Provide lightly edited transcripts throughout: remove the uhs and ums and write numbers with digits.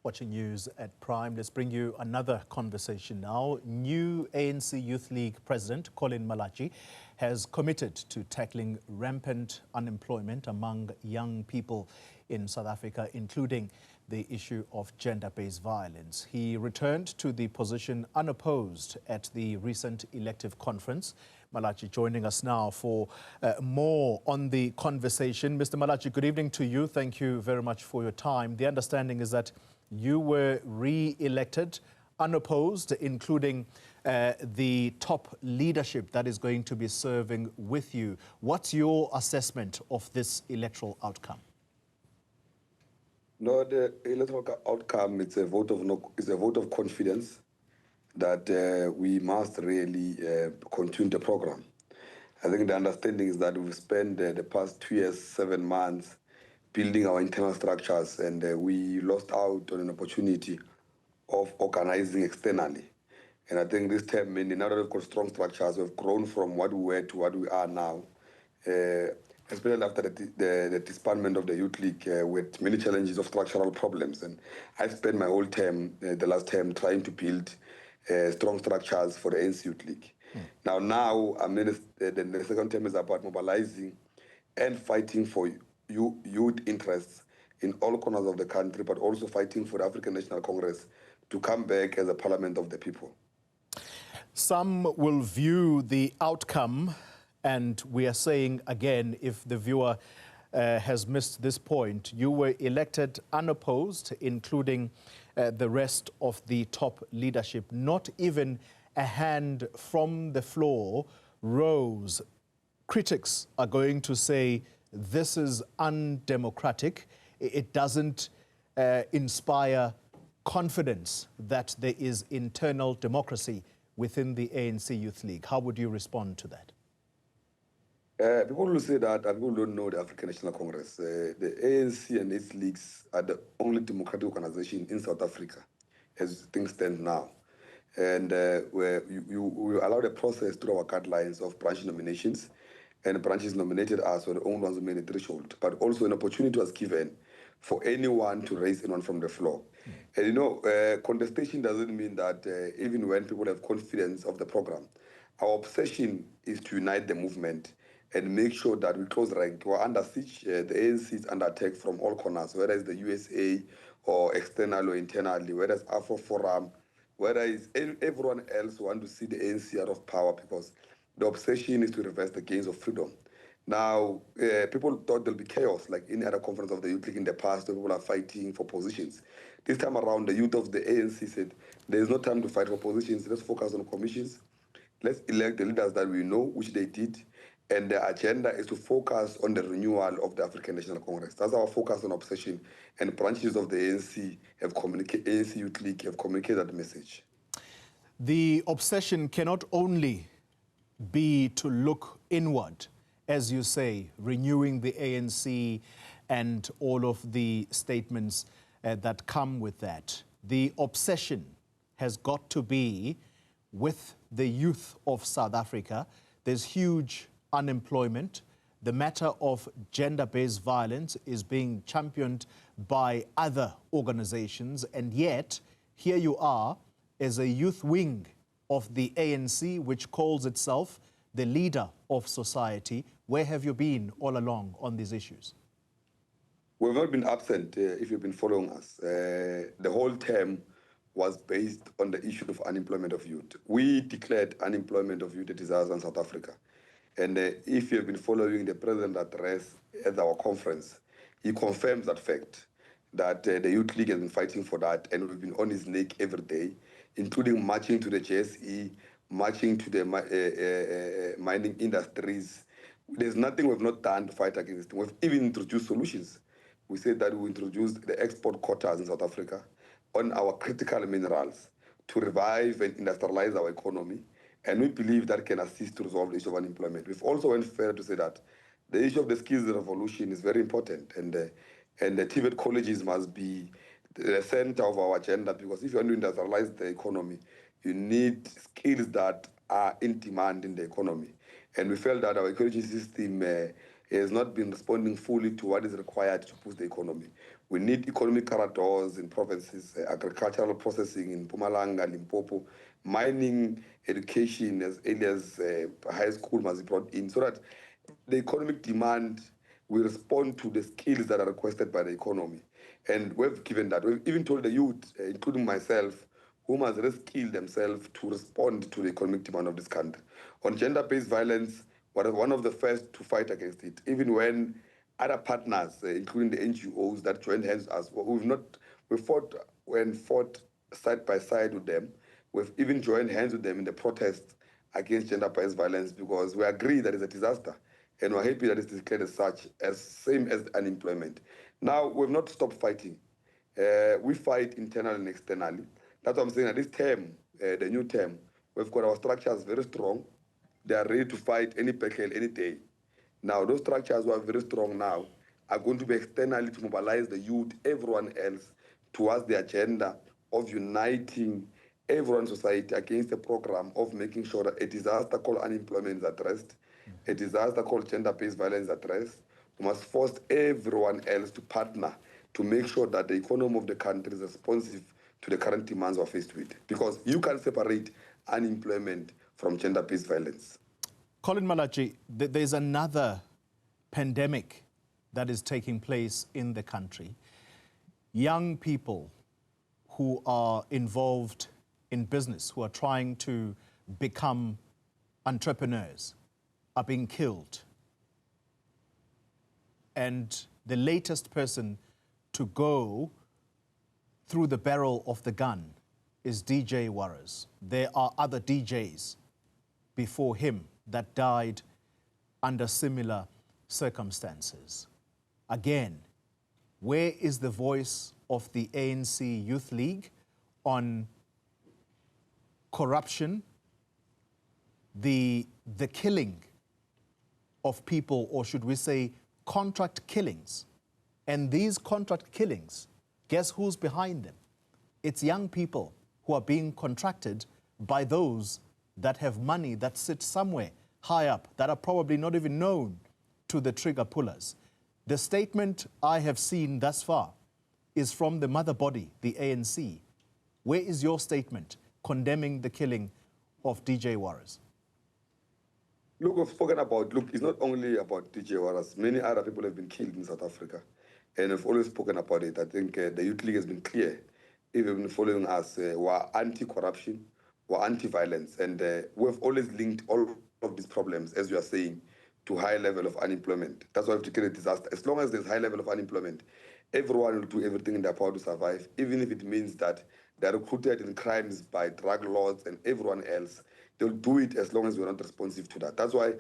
Watching news at Prime, let's bring you another conversation now. New ANC Youth League President Collen Malatji has committed to tackling rampant unemployment among young people in South Africa, including the issue of gender-based violence. He returned to the position unopposed at the recent elective conference. Malatji joining us now for more on the conversation. Mr. Malatji, good evening to you. Thank you very much for your time. The understanding is that you were re-elected unopposed, including the top leadership that is going to be serving with you. What's your assessment of this electoral outcome? No, the electoral outcome, it's a vote of confidence that we must really continue the program. I think the understanding is that we've spent the past 2 years, 7 months building our internal structures, and we lost out on an opportunity of organizing externally. And I think this time, now that we've got strong structures, we've grown from what we were to what we are now, especially after the disbandment of the Youth League with many challenges of structural problems. And I spent my whole term, the last term, trying to build strong structures for the ANC Youth League. Now, I mean, the second term is about mobilizing and fighting for youth interests in all corners of the country, but also fighting for the African National Congress to come back as a parliament of the people. Some will view the outcome, and we are saying again, if the viewer has missed this point, you were elected unopposed, including the rest of the top leadership. Not even a hand from the floor rose. Critics are going to say this is undemocratic. It doesn't inspire confidence that there is internal democracy within the ANC Youth League. How would you respond to that? People will say that, and people don't know the African National Congress. The ANC and its leagues are the only democratic organization in South Africa, as things stand now. And we allow the process through our guidelines of branch nominations, and branches nominated us were the only ones who made the threshold, but also an opportunity was given for anyone to raise anyone from the floor. And you know, contestation doesn't mean that even when people have confidence of the program, our obsession is to unite the movement and make sure that we close rank. We're under siege, the ANC is under attack from all corners, whether it's the USA or external or internally, whether it's Afro Forum, whether it's everyone else who want to see the ANC out of power, because the obsession is to reverse the gains of freedom. Now, people thought there'll be chaos, like any other conference of the Youth League in the past, where people are fighting for positions. This time around, the youth of the ANC said, there's no time to fight for positions, let's focus on commissions. Let's elect the leaders that we know, which they did, and the agenda is to focus on the renewal of the African National Congress. That's our focus on obsession, and branches of the ANC have communicated, ANC Youth League have communicated that message. The obsession cannot only be to look inward, as you say, renewing the ANC and all of the statements that come with that. The obsession has got to be with the youth of South Africa. There's huge unemployment. The matter of gender-based violence is being championed by other organizations, and yet here you are as a youth wing of the ANC, which calls itself the leader of society. Where have you been all along on these issues? We've not been absent, if you've been following us. The whole term was based on the issue of unemployment of youth. We declared unemployment of youth a disaster in South Africa. And if you've been following the president's address at our conference, he confirms that fact, that the Youth League has been fighting for that, and we've been on his neck every day, including marching to the JSE, marching to the mining industries. There's nothing we've not done to fight against it. We've even introduced solutions. We said that we introduced the export quotas in South Africa on our critical minerals to revive and industrialize our economy. And we believe that can assist to resolve the issue of unemployment. We've also went further to say that the issue of the skills revolution is very important, and the TVET colleges must be the center of our agenda, because if you want to industrialize the economy, you need skills that are in demand in the economy. And we felt that our education system has not been responding fully to what is required to boost the economy. We need economic corridors in provinces, agricultural processing in Mpumalanga, Limpopo, mining education as early as high school must be brought in so that the economic demand will respond to the skills that are requested by the economy. And we've given that. We've even told the youth, including myself, who must reskill themselves to respond to the economic demand of this country. On gender-based violence, we're one of the first to fight against it, even when other partners, including the NGOs that joined hands with us, we fought side by side with them. We've even joined hands with them in the protests against gender-based violence because we agree that it's a disaster, and we're happy that it's declared as such, as same as unemployment. Now, we've not stopped fighting. We fight internally and externally. That's what I'm saying. At this term, the new term, we've got our structures very strong. They are ready to fight any battle any day. Now, those structures who are very strong now are going to be externally to mobilize the youth, everyone else, towards the agenda of uniting everyone in society against a program of making sure that a disaster called unemployment is addressed, a disaster called gender-based violence is addressed. We must force everyone else to partner to make sure that the economy of the country is responsive to the current demands we're faced with. Because you can't separate unemployment from gender-based violence. Collen Malatji, there's another pandemic that is taking place in the country. Young people who are involved in business, who are trying to become entrepreneurs, are being killed. And the latest person to go through the barrel of the gun is DJ Warras. There are other DJs before him that died under similar circumstances. Again, where is the voice of the ANC Youth League on corruption, the killing of people, or should we say contract killings? And these contract killings, guess who's behind them? It's young people who are being contracted by those that have money that sit somewhere high up, that are probably not even known to the trigger pullers. The statement I have seen thus far is from the mother body, the ANC. Where is your statement condemning the killing of DJ Warras? Look, we've spoken about, it's not only about DJ Warras. Many other people have been killed in South Africa, and we've always spoken about it. I think the Youth League has been clear, even following us, we're anti-corruption, we're anti-violence, and we've always linked all of these problems, as you are saying, to high level of unemployment. That's why we have to create a disaster. As long as there's high level of unemployment, everyone will do everything in their power to survive, even if it means that they're recruited in crimes by drug lords and everyone else. They'll do it as long as we're not responsive to that. That's why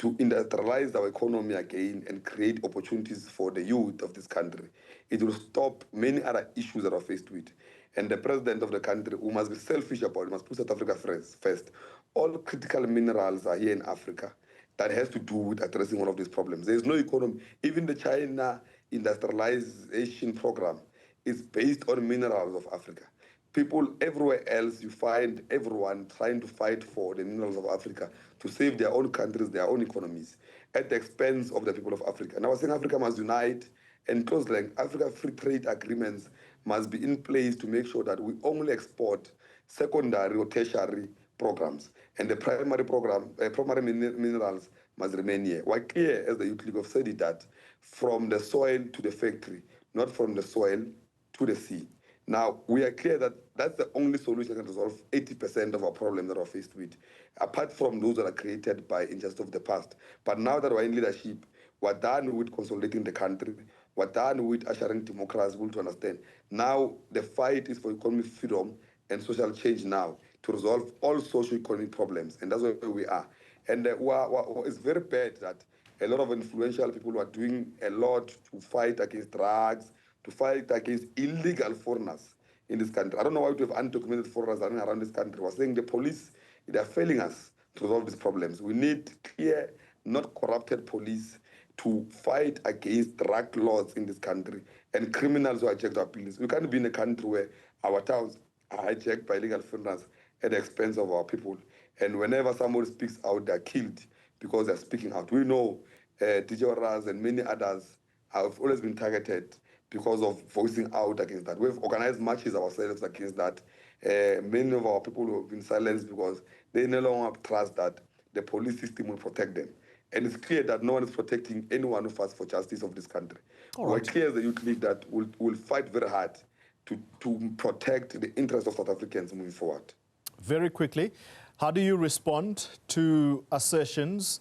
to industrialize our economy again and create opportunities for the youth of this country, it will stop many other issues that are faced with. And the president of the country, who must be selfish about it, must put South Africa first. All critical minerals are here in Africa. That has to do with addressing one of these problems. There's no economy. Even the China industrialization program is based on minerals of Africa. People everywhere else, you find everyone trying to fight for the minerals of Africa to save their own countries, their own economies, at the expense of the people of Africa. And I was saying Africa must unite and close like Africa free trade agreements must be in place to make sure that we only export secondary or tertiary programs, and the primary minerals must remain here. We're clear, as the Youth League have said it, that from the soil to the factory, not from the soil to the sea. Now, we are clear that that's the only solution that can resolve 80% of our problems that we're faced with, apart from those that are created by injustice of the past. But now that we're in leadership, we're done with consolidating the country, we're done with ushering democracy, to understand. Now, the fight is for economic freedom and social change now to resolve all socio-economic problems, and that's where we are. And it's very bad that a lot of influential people are doing a lot to fight against drugs, to fight against illegal foreigners in this country. I don't know why we have undocumented foreigners running around this country. We're saying the police, they're failing us to resolve these problems. We need clear, not corrupted police to fight against drug laws in this country and criminals who hijack our buildings. We can't be in a country where our towns are hijacked by illegal foreigners at the expense of our people. And whenever somebody speaks out, they're killed because they're speaking out. We know DJ Warras and many others have always been targeted because of voicing out against that. We've organized marches ourselves against that. Many of our people have been silenced because they no longer trust that the police system will protect them. And it's clear that no one is protecting anyone who fights for justice of this country. We're clear as the Youth League that we'll fight very hard to protect the interests of South Africans moving forward. Very quickly, how do you respond to assertions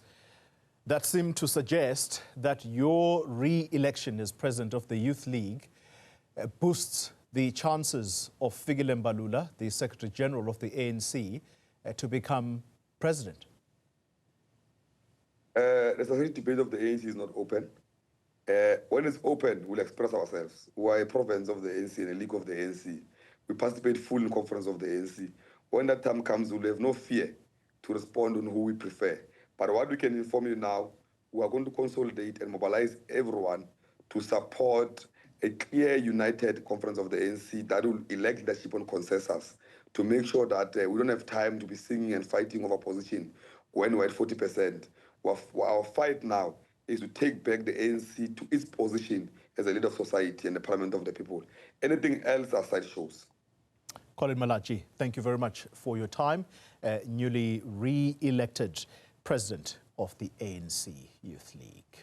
that seem to suggest that your re-election as president of the Youth League boosts the chances of Fikile Mbalula, the Secretary General of the ANC, to become president? The strategic debate of the ANC is not open. When it's open, we'll express ourselves. We are a province of the ANC and a league of the ANC. We participate fully in conference of the ANC. When that time comes, we'll have no fear to respond on who we prefer. But what we can inform you now, we are going to consolidate and mobilize everyone to support a clear, united conference of the ANC that will elect leadership on consensus to make sure that we don't have time to be singing and fighting over position when we're at 40%. Our fight now is to take back the ANC to its position as a leader of society and the parliament of the people. Anything else are sideshows. Collen Malatji, thank you very much for your time. Newly re-elected president of the ANC Youth League.